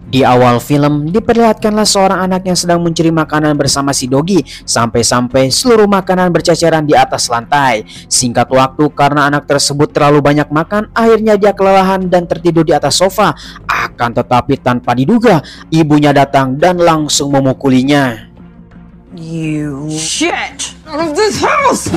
Di awal film, diperlihatkanlah seorang anak yang sedang mencuri makanan bersama si Dogi, sampai-sampai seluruh makanan berceceran di atas lantai. Singkat waktu, karena anak tersebut terlalu banyak makan, akhirnya dia kelelahan dan tertidur di atas sofa. Akan tetapi tanpa diduga, ibunya datang dan langsung memukulinya. You shit out of this house!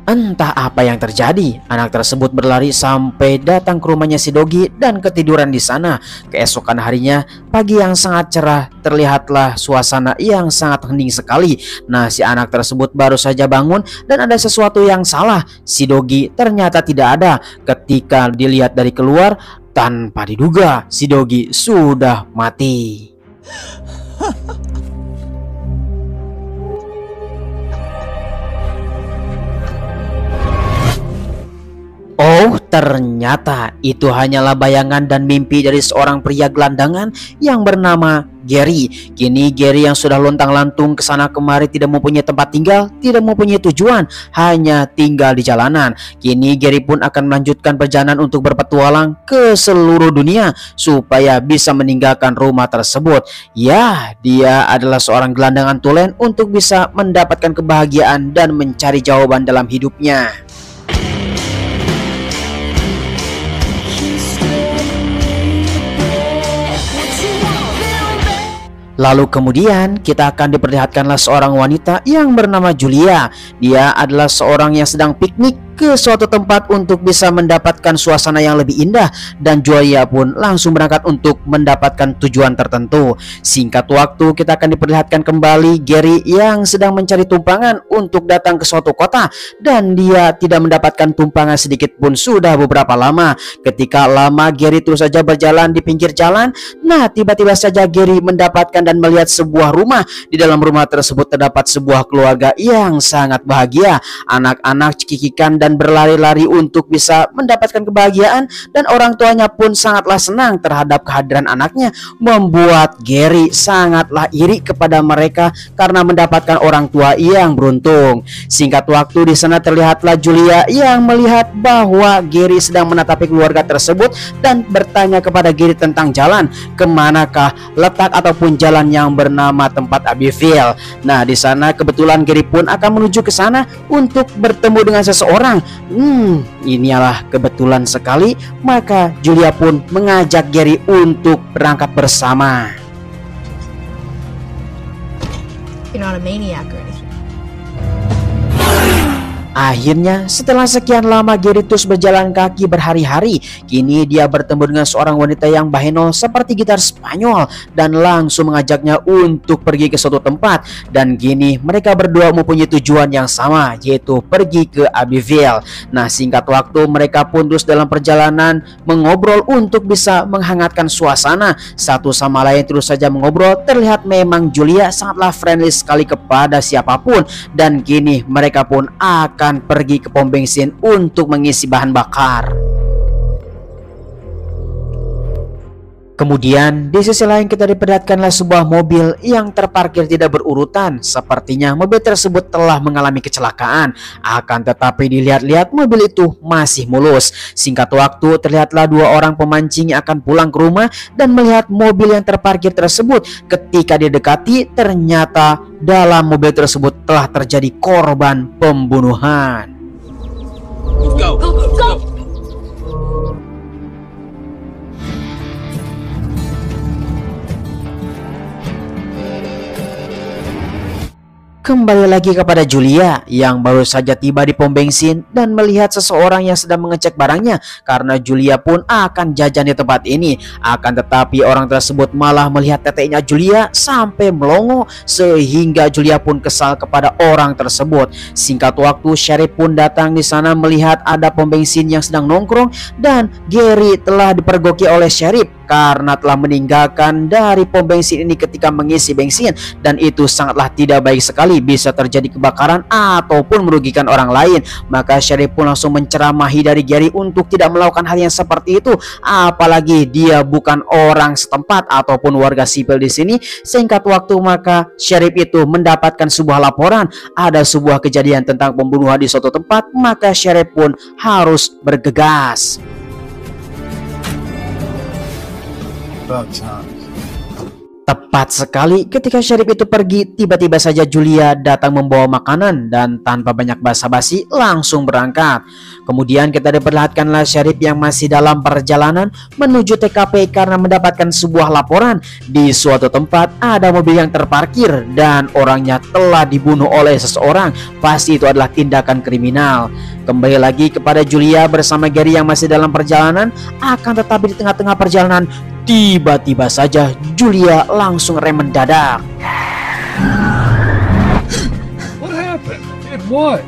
Entah apa yang terjadi, anak tersebut berlari sampai datang ke rumahnya si Dogi dan ketiduran di sana. Keesokan harinya, pagi yang sangat cerah, terlihatlah suasana yang sangat hening sekali. Nah, si anak tersebut baru saja bangun dan ada sesuatu yang salah. Si Dogi ternyata tidak ada. Ketika dilihat dari keluar, tanpa diduga, si Dogi sudah mati. Oh, ternyata itu hanyalah bayangan dan mimpi dari seorang pria gelandangan yang bernama Gary. Kini Gary yang sudah lontang-lantung ke sana kemari tidak mempunyai tempat tinggal, tidak mempunyai tujuan, hanya tinggal di jalanan. Kini Gary pun akan melanjutkan perjalanan untuk berpetualang ke seluruh dunia supaya bisa meninggalkan rumah tersebut. Ya, dia adalah seorang gelandangan tulen untuk bisa mendapatkan kebahagiaan dan mencari jawaban dalam hidupnya. Lalu kemudian kita akan diperlihatkanlah seorang wanita yang bernama Julia. Dia adalah seorang yang sedang piknik ke suatu tempat untuk bisa mendapatkan suasana yang lebih indah, dan Julia pun langsung berangkat untuk mendapatkan tujuan tertentu. Singkat waktu kita akan diperlihatkan kembali Gary yang sedang mencari tumpangan untuk datang ke suatu kota, dan dia tidak mendapatkan tumpangan sedikit pun sudah beberapa lama. Ketika lama Gary terus saja berjalan di pinggir jalan, nah tiba-tiba saja Gary mendapatkan dan melihat sebuah rumah. Di dalam rumah tersebut terdapat sebuah keluarga yang sangat bahagia. Anak-anak cekikikan dan berlari-lari untuk bisa mendapatkan kebahagiaan, dan orang tuanya pun sangatlah senang terhadap kehadiran anaknya, membuat Gary sangatlah iri kepada mereka karena mendapatkan orang tua yang beruntung. Singkat waktu di sana terlihatlah Julia yang melihat bahwa Gary sedang menatapi keluarga tersebut dan bertanya kepada Gary tentang jalan, kemanakah letak ataupun jalan yang bernama tempat Abbeyville. Nah, di sana kebetulan Gary pun akan menuju ke sana untuk bertemu dengan seseorang. Inilah kebetulan sekali, maka Julia pun mengajak Gary untuk berangkat bersama. You're not a maniac or anything. Akhirnya setelah sekian lama Gary terus berjalan kaki berhari-hari, kini dia bertemu dengan seorang wanita yang bahenol seperti gitar Spanyol dan langsung mengajaknya untuk pergi ke suatu tempat. Dan kini mereka berdua mempunyai tujuan yang sama, yaitu pergi ke Abbeyville. Nah, singkat waktu mereka pun terus dalam perjalanan mengobrol untuk bisa menghangatkan suasana. Satu sama lain terus saja mengobrol. Terlihat memang Julia sangatlah friendly sekali kepada siapapun, dan kini mereka pun akan pergi ke pom bensin untuk mengisi bahan bakar. Kemudian di sisi lain kita diperlihatkanlah sebuah mobil yang terparkir tidak berurutan. Sepertinya mobil tersebut telah mengalami kecelakaan. Akan tetapi dilihat-lihat mobil itu masih mulus. Singkat waktu terlihatlah dua orang pemancing yang akan pulang ke rumah dan melihat mobil yang terparkir tersebut. Ketika didekati, ternyata dalam mobil tersebut telah terjadi korban pembunuhan. Let's go. Go, go, go! Kembali lagi kepada Julia yang baru saja tiba di pom bensin dan melihat seseorang yang sedang mengecek barangnya, karena Julia pun akan jajan di tempat ini. Akan tetapi orang tersebut malah melihat teteknya Julia sampai melongo, sehingga Julia pun kesal kepada orang tersebut. Singkat waktu Sheriff pun datang di sana melihat ada pom bensin yang sedang nongkrong, dan Gary telah dipergoki oleh Sheriff karena telah meninggalkan dari pom bensin ini ketika mengisi bensin, dan itu sangatlah tidak baik sekali, bisa terjadi kebakaran ataupun merugikan orang lain. Maka Sheriff pun langsung menceramahi dari Gary untuk tidak melakukan hal yang seperti itu, apalagi dia bukan orang setempat ataupun warga sipil di sini. Singkat waktu maka Sheriff itu mendapatkan sebuah laporan ada sebuah kejadian tentang pembunuhan di suatu tempat, maka Sheriff pun harus bergegas. About time. Tepat sekali, ketika Sheriff itu pergi, tiba-tiba saja Julia datang membawa makanan dan tanpa banyak basa-basi langsung berangkat. Kemudian kita diperlihatkanlah Sheriff yang masih dalam perjalanan menuju TKP karena mendapatkan sebuah laporan di suatu tempat ada mobil yang terparkir dan orangnya telah dibunuh oleh seseorang. Pasti itu adalah tindakan kriminal. Kembali lagi kepada Julia bersama Gary yang masih dalam perjalanan, akan tetapi di tengah-tengah perjalanan tiba-tiba saja Julia langsung rem mendadak. What happened? Did what?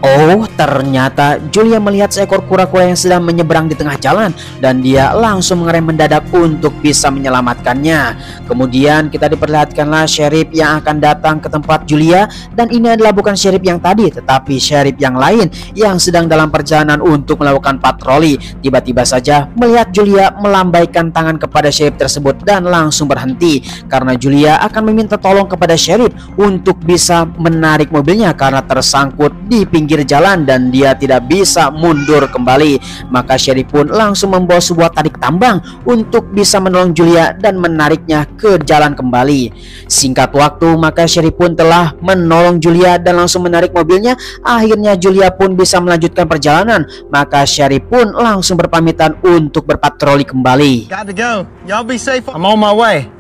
Oh, ternyata Julia melihat seekor kura-kura yang sedang menyeberang di tengah jalan dan dia langsung mengerem mendadak untuk bisa menyelamatkannya. Kemudian kita diperlihatkanlah Sheriff yang akan datang ke tempat Julia, dan ini adalah bukan Sheriff yang tadi tetapi Sheriff yang lain yang sedang dalam perjalanan untuk melakukan patroli. Tiba-tiba saja melihat Julia melambaikan tangan kepada Sheriff tersebut dan langsung berhenti karena Julia akan meminta tolong kepada Sheriff untuk bisa menarik mobilnya karena tersangkut di pinggir jalan dan dia tidak bisa mundur kembali. Maka Sheriff pun langsung membawa sebuah tarik tambang untuk bisa menolong Julia dan menariknya ke jalan kembali. Singkat waktu, maka Sheriff pun telah menolong Julia dan langsung menarik mobilnya. Akhirnya Julia pun bisa melanjutkan perjalanan. Maka Sheriff pun langsung berpamitan untuk berpatroli kembali. Got to go. Y'all be safe. I'm on my way.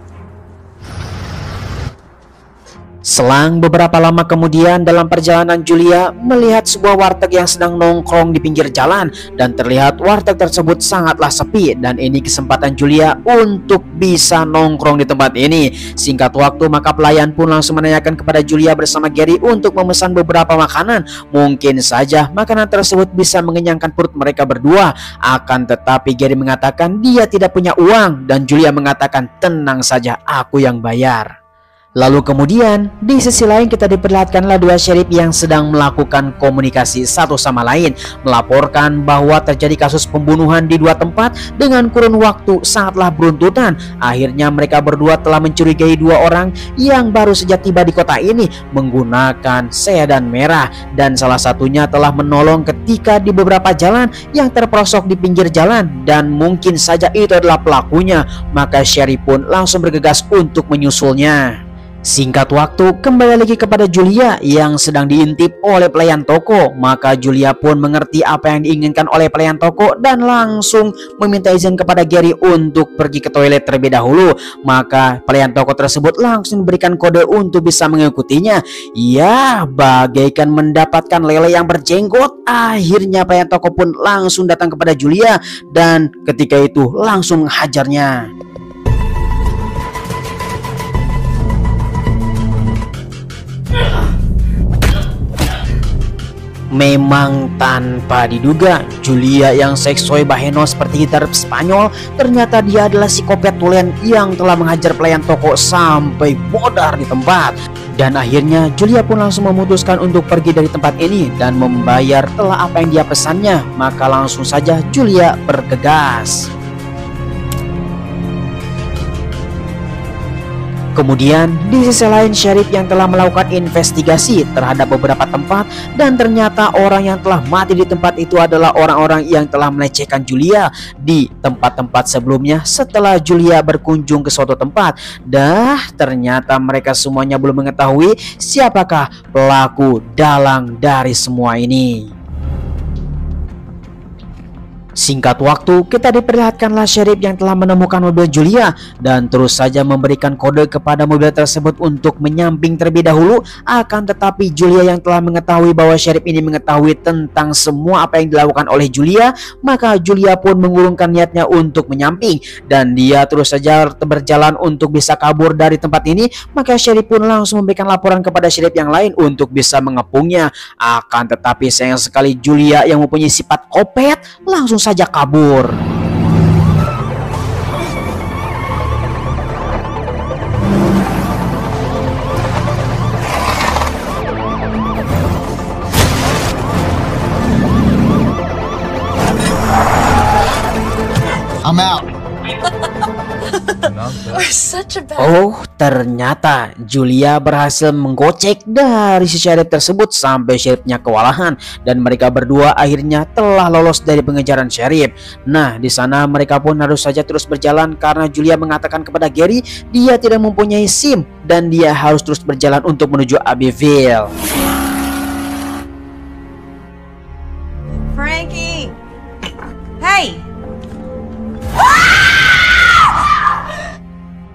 Selang beberapa lama kemudian dalam perjalanan Julia melihat sebuah warteg yang sedang nongkrong di pinggir jalan dan terlihat warteg tersebut sangatlah sepi dan ini kesempatan Julia untuk bisa nongkrong di tempat ini. Singkat waktu maka pelayan pun langsung menanyakan kepada Julia bersama Gary untuk memesan beberapa makanan. Mungkin saja makanan tersebut bisa mengenyangkan perut mereka berdua. Akan tetapi Gary mengatakan dia tidak punya uang dan Julia mengatakan tenang saja, aku yang bayar. Lalu kemudian di sisi lain kita diperlihatkanlah dua Sheriff yang sedang melakukan komunikasi satu sama lain, melaporkan bahwa terjadi kasus pembunuhan di dua tempat dengan kurun waktu sangatlah beruntutan. Akhirnya mereka berdua telah mencurigai dua orang yang baru saja tiba di kota ini menggunakan sedan merah, dan salah satunya telah menolong ketika di beberapa jalan yang terperosok di pinggir jalan dan mungkin saja itu adalah pelakunya. Maka Sheriff pun langsung bergegas untuk menyusulnya. Singkat waktu kembali lagi kepada Julia yang sedang diintip oleh pelayan toko. Maka Julia pun mengerti apa yang diinginkan oleh pelayan toko dan langsung meminta izin kepada Gary untuk pergi ke toilet terlebih dahulu. Maka pelayan toko tersebut langsung memberikan kode untuk bisa mengikutinya. Ya, bagaikan mendapatkan lele yang berjenggot. Akhirnya pelayan toko pun langsung datang kepada Julia dan ketika itu langsung menghajarnya. Memang tanpa diduga, Julia yang seksoi baheno seperti gitar Spanyol, ternyata dia adalah psikopat tulen yang telah menghajar pelayan toko sampai bodar di tempat. Dan akhirnya Julia pun langsung memutuskan untuk pergi dari tempat ini dan membayar telah apa yang dia pesannya. Maka langsung saja Julia bergegas. Kemudian di sisi lain Sheriff yang telah melakukan investigasi terhadap beberapa tempat dan ternyata orang yang telah mati di tempat itu adalah orang-orang yang telah melecehkan Julia di tempat-tempat sebelumnya setelah Julia berkunjung ke suatu tempat. Ternyata mereka semuanya belum mengetahui siapakah pelaku dalang dari semua ini. Singkat waktu kita diperlihatkanlah Sheriff yang telah menemukan mobil Julia dan terus saja memberikan kode kepada mobil tersebut untuk menyamping terlebih dahulu. Akan tetapi Julia yang telah mengetahui bahwa Sheriff ini mengetahui tentang semua apa yang dilakukan oleh Julia, maka Julia pun mengurungkan niatnya untuk menyamping dan dia terus saja berjalan untuk bisa kabur dari tempat ini. Maka Sheriff pun langsung memberikan laporan kepada Sheriff yang lain untuk bisa mengepungnya. Akan tetapi sayang sekali Julia yang mempunyai sifat kopet langsung saja kabur. I'm out. Our son such a bad... Oh, ternyata Julia berhasil menggocek dari si sheriff tersebut sampai sheriffnya kewalahan dan mereka berdua akhirnya telah lolos dari pengejaran sheriff. Nah, di sana mereka pun harus saja terus berjalan karena Julia mengatakan kepada Gary dia tidak mempunyai SIM dan dia harus terus berjalan untuk menuju Abbeville. Frankie! Hey!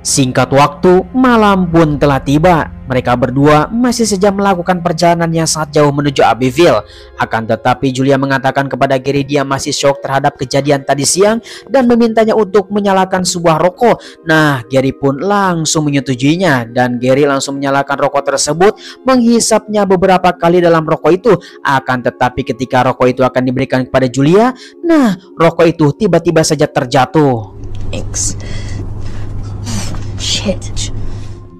Singkat waktu, malam pun telah tiba. Mereka berdua masih saja melakukan perjalanan yang sangat jauh menuju Abbeville. Akan tetapi Julia mengatakan kepada Gary dia masih shock terhadap kejadian tadi siang dan memintanya untuk menyalakan sebuah rokok. Nah, Gary pun langsung menyetujuinya dan Gary langsung menyalakan rokok tersebut, menghisapnya beberapa kali dalam rokok itu. Akan tetapi ketika rokok itu akan diberikan kepada Julia, nah, rokok itu tiba-tiba saja terjatuh. Thanks. Shit.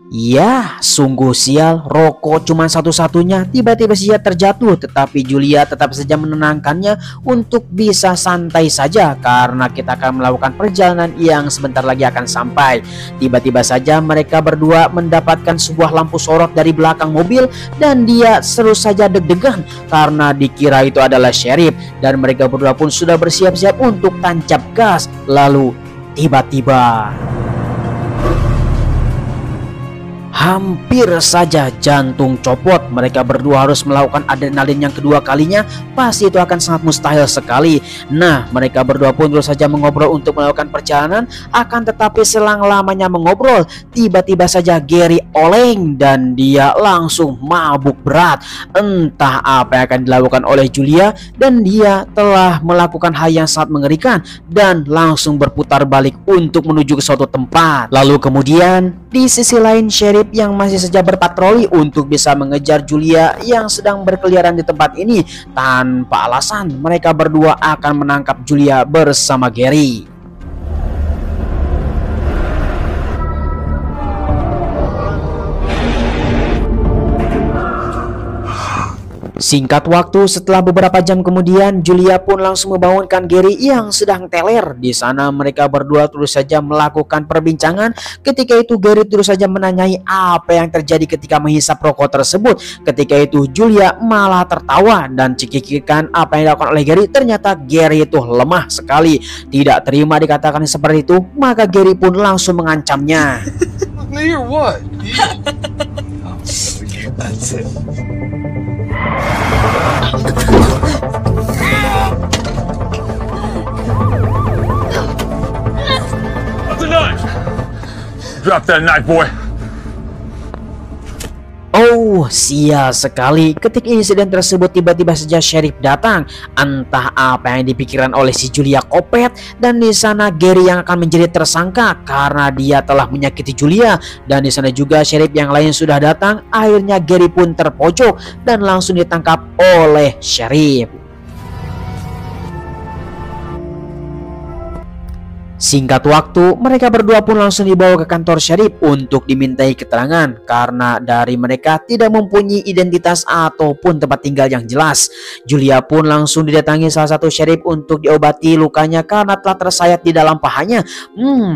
Ya, sungguh sial, rokok cuma satu-satunya tiba-tiba saja terjatuh, tetapi Julia tetap saja menenangkannya untuk bisa santai saja karena kita akan melakukan perjalanan yang sebentar lagi akan sampai. Tiba-tiba saja mereka berdua mendapatkan sebuah lampu sorot dari belakang mobil dan dia terus saja deg-degan karena dikira itu adalah sheriff dan mereka berdua pun sudah bersiap-siap untuk tancap gas. Lalu tiba-tiba hampir saja jantung copot. Mereka berdua harus melakukan adrenalin yang kedua kalinya. Pasti itu akan sangat mustahil sekali. Nah, mereka berdua pun terus saja mengobrol untuk melakukan perjalanan. Akan tetapi selang lamanya mengobrol, tiba-tiba saja Gary oleng dan dia langsung mabuk berat. Entah apa yang akan dilakukan oleh Julia dan dia telah melakukan hal yang sangat mengerikan dan langsung berputar balik untuk menuju ke suatu tempat. Lalu kemudian di sisi lain sheriff yang masih saja berpatroli untuk bisa mengejar Julia yang sedang berkeliaran di tempat ini. Tanpa alasan mereka berdua akan menangkap Julia bersama Gary. Singkat waktu, setelah beberapa jam kemudian, Julia pun langsung membangunkan Gary yang sedang teler. Di sana mereka berdua terus saja melakukan perbincangan. Ketika itu Gary terus saja menanyai apa yang terjadi ketika menghisap rokok tersebut. Ketika itu Julia malah tertawa dan cekikikan apa yang dilakukan oleh Gary. Ternyata Gary itu lemah sekali. Tidak terima dikatakan seperti itu, maka Gary pun langsung mengancamnya. Me or what? That's it. What's the knife? Drop that knife, boy. Oh, sial sekali. Ketika insiden tersebut tiba-tiba saja sheriff datang. Entah apa yang dipikirkan oleh si Julia Kopet dan di sana Gary yang akan menjadi tersangka karena dia telah menyakiti Julia dan di sana juga sheriff yang lain sudah datang. Akhirnya Gary pun terpojok dan langsung ditangkap oleh sheriff. Singkat waktu, mereka berdua pun langsung dibawa ke kantor sheriff untuk dimintai keterangan karena dari mereka tidak mempunyai identitas ataupun tempat tinggal yang jelas. Julia pun langsung didatangi salah satu sheriff untuk diobati lukanya karena telah tersayat di dalam pahanya.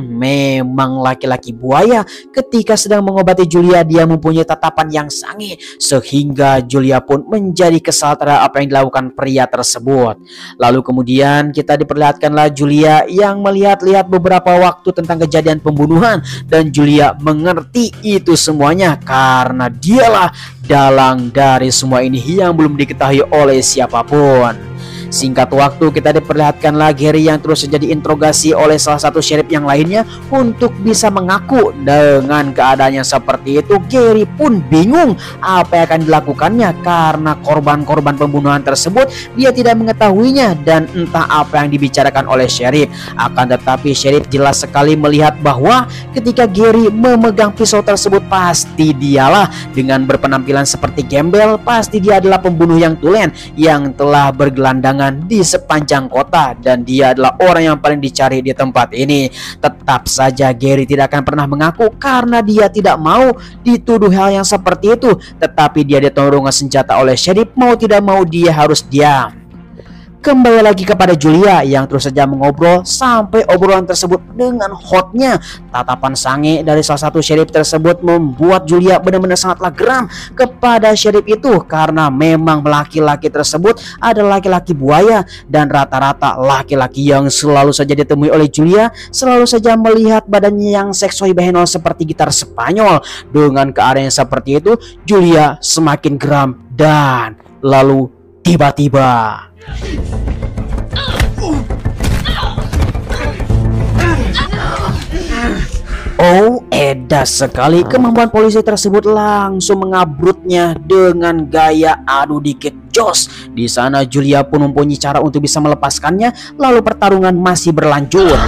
Memang laki-laki buaya. Ketika sedang mengobati Julia, dia mempunyai tatapan yang sangit sehingga Julia pun menjadi kesal terhadap apa yang dilakukan pria tersebut. Lalu kemudian kita diperlihatkanlah Julia yang melihat beberapa waktu tentang kejadian pembunuhan dan Julia mengerti itu semuanya karena dialah dalang dari semua ini yang belum diketahui oleh siapapun. Singkat waktu kita diperlihatkanlah Gary yang terus saja diinterogasi oleh salah satu sheriff yang lainnya untuk bisa mengaku. Dengan keadaan yang seperti itu Gary pun bingung apa yang akan dilakukannya karena korban-korban pembunuhan tersebut dia tidak mengetahuinya dan entah apa yang dibicarakan oleh sheriff. Akan tetapi sheriff jelas sekali melihat bahwa ketika Gary memegang pisau tersebut pasti dialah dengan berpenampilan seperti gembel, pasti dia adalah pembunuh yang tulen yang telah bergelandangan di sepanjang kota dan dia adalah orang yang paling dicari di tempat ini. Tetap saja Gary tidak akan pernah mengaku karena dia tidak mau dituduh hal yang seperti itu, tetapi dia ditodongkan senjata oleh sheriff, mau tidak mau dia harus diam. Kembali lagi kepada Julia yang terus saja mengobrol sampai obrolan tersebut dengan hotnya. Tatapan sange dari salah satu sheriff tersebut membuat Julia benar-benar sangatlah geram kepada sheriff itu, karena memang laki-laki tersebut adalah laki-laki buaya, dan rata-rata laki-laki yang selalu saja ditemui oleh Julia selalu saja melihat badannya yang seksoi behenol seperti gitar Spanyol. Dengan keadaan yang seperti itu, Julia semakin geram dan lalu tiba-tiba oh, edas sekali kemampuan polisi tersebut langsung mengabrutnya dengan gaya adu dikit jos. Di sana Julia pun mempunyai cara untuk bisa melepaskannya, lalu pertarungan masih berlanjut.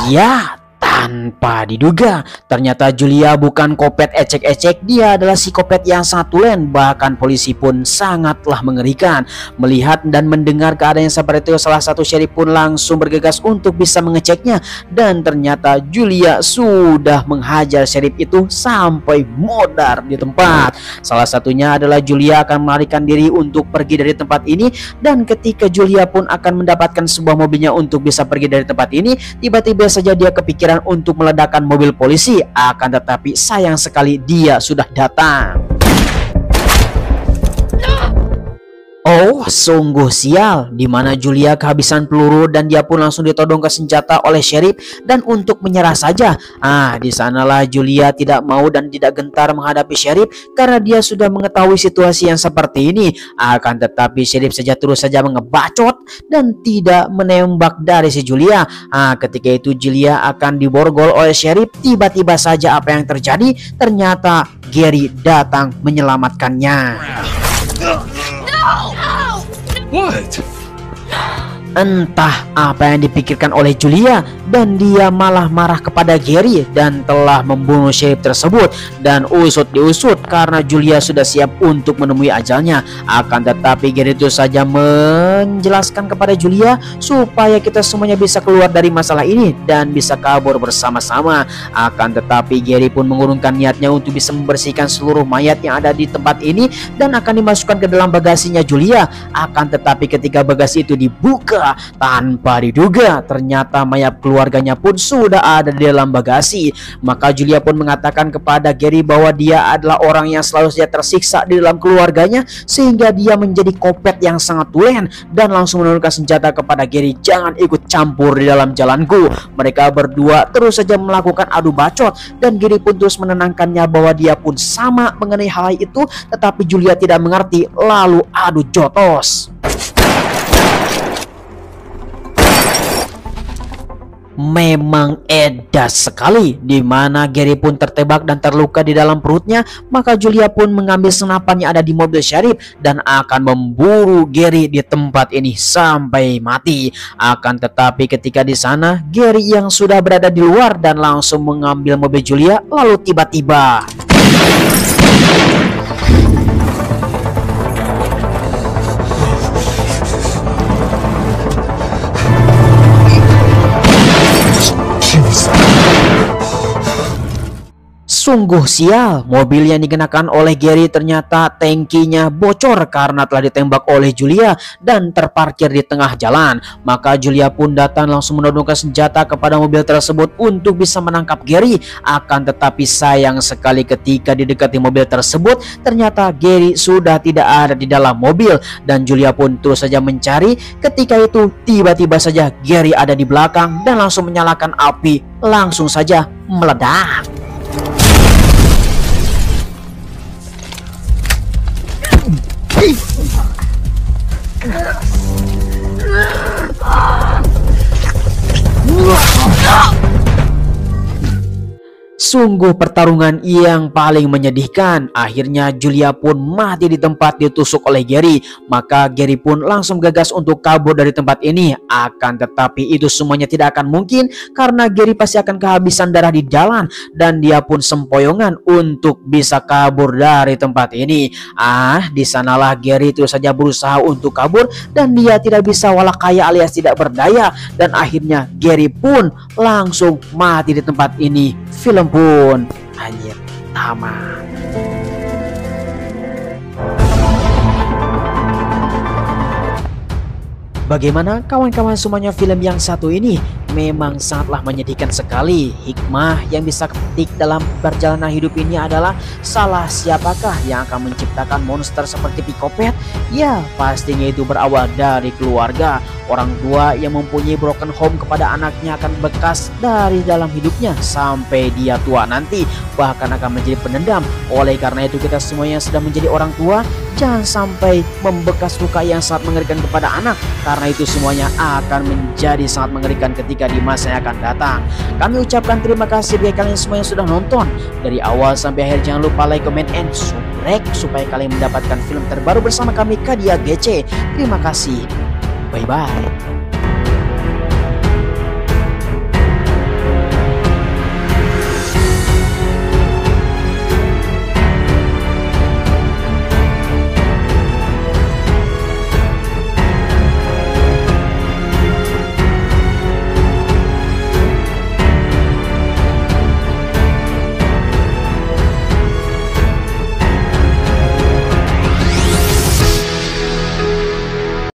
Ya, tanpa diduga, ternyata Julia bukan kopet ecek-ecek, dia adalah si kopet yang sangat tulen. Bahkan polisi pun sangatlah mengerikan. Melihat dan mendengar keadaan yang seperti itu, salah satu sheriff pun langsung bergegas untuk bisa mengeceknya. Dan ternyata Julia sudah menghajar sheriff itu sampai modar di tempat. Salah satunya adalah Julia akan melarikan diri untuk pergi dari tempat ini. Dan ketika Julia pun akan mendapatkan sebuah mobilnya untuk bisa pergi dari tempat ini, tiba-tiba saja dia kepikiran untuk meledakkan mobil polisi. Akan tetapi sayang sekali dia sudah datang. Oh, sungguh sial, dimana Julia kehabisan peluru dan dia pun langsung ditodong ke senjata oleh sheriff dan untuk menyerah saja. Di sanalah Julia tidak mau dan tidak gentar menghadapi sheriff karena dia sudah mengetahui situasi yang seperti ini. Akan tetapi sheriff saja terus saja mengebacot dan tidak menembak dari si Julia. Ketika itu Julia akan diborgol oleh sheriff. Tiba-tiba saja apa yang terjadi? Ternyata Gary datang menyelamatkannya. What? Entah apa yang dipikirkan oleh Julia, dan dia malah marah kepada Gary dan telah membunuh sheriff tersebut. Dan usut diusut karena Julia sudah siap untuk menemui ajalnya. Akan tetapi Gary itu saja menjelaskan kepada Julia supaya kita semuanya bisa keluar dari masalah ini dan bisa kabur bersama-sama. Akan tetapi Gary pun mengurungkan niatnya untuk bisa membersihkan seluruh mayat yang ada di tempat ini dan akan dimasukkan ke dalam bagasinya Julia. Akan tetapi ketika bagasi itu dibuka, tanpa diduga ternyata mayat keluarganya pun sudah ada di dalam bagasi. Maka Julia pun mengatakan kepada Gary bahwa dia adalah orang yang selalu saja tersiksa di dalam keluarganya, sehingga dia menjadi kopet yang sangat tulen dan langsung menurunkan senjata kepada Gary. Jangan ikut campur di dalam jalanku. Mereka berdua terus saja melakukan adu bacot dan Gary pun terus menenangkannya bahwa dia pun sama mengenai hal itu, tetapi Julia tidak mengerti lalu adu jotos. Memang edas sekali, dimana Gary pun tertembak dan terluka di dalam perutnya. Maka Julia pun mengambil senapan yang ada di mobil sheriff dan akan memburu Gary di tempat ini sampai mati. Akan tetapi ketika di sana Gary yang sudah berada di luar dan langsung mengambil mobil Julia, lalu tiba-tiba sungguh sial, mobil yang digunakan oleh Gary ternyata tangkinya bocor karena telah ditembak oleh Julia dan terparkir di tengah jalan. Maka Julia pun datang langsung menodongkan senjata kepada mobil tersebut untuk bisa menangkap Gary. Akan tetapi sayang sekali ketika didekati mobil tersebut, ternyata Gary sudah tidak ada di dalam mobil dan Julia pun terus saja mencari. Ketika itu tiba-tiba saja Gary ada di belakang dan langsung menyalakan api, langsung saja meledak. Sungguh pertarungan yang paling menyedihkan. Akhirnya Julia pun mati di tempat ditusuk oleh Gary. Maka Gary pun langsung gagas untuk kabur dari tempat ini. Akan tetapi itu semuanya tidak akan mungkin karena Gary pasti akan kehabisan darah di jalan dan dia pun sempoyongan untuk bisa kabur dari tempat ini. Di sanalah Gary terus saja berusaha untuk kabur dan dia tidak bisa walau kaya alias tidak berdaya, dan akhirnya Gary pun langsung mati di tempat ini. Film pun pun. Anjir, tamat. Bagaimana kawan-kawan semuanya, film yang satu ini memang sangatlah menyedihkan sekali. Hikmah yang bisa kepetik dalam perjalanan hidup ini adalah salah siapakah yang akan menciptakan monster seperti Pikopet? Ya, pastinya itu berawal dari keluarga. Orang tua yang mempunyai broken home kepada anaknya akan bekas dari dalam hidupnya sampai dia tua nanti, bahkan akan menjadi penendam. Oleh karena itu kita semuanya sedang menjadi orang tua, jangan sampai membekas luka yang sangat mengerikan kepada anak, karena itu semuanya akan menjadi sangat mengerikan ketika di masa yang akan datang. Kami ucapkan terima kasih bagi kalian semua yang sudah nonton dari awal sampai akhir. Jangan lupa like, comment, and subscribe supaya kalian mendapatkan film terbaru bersama kami Kadia GC. Terima kasih. Bye bye.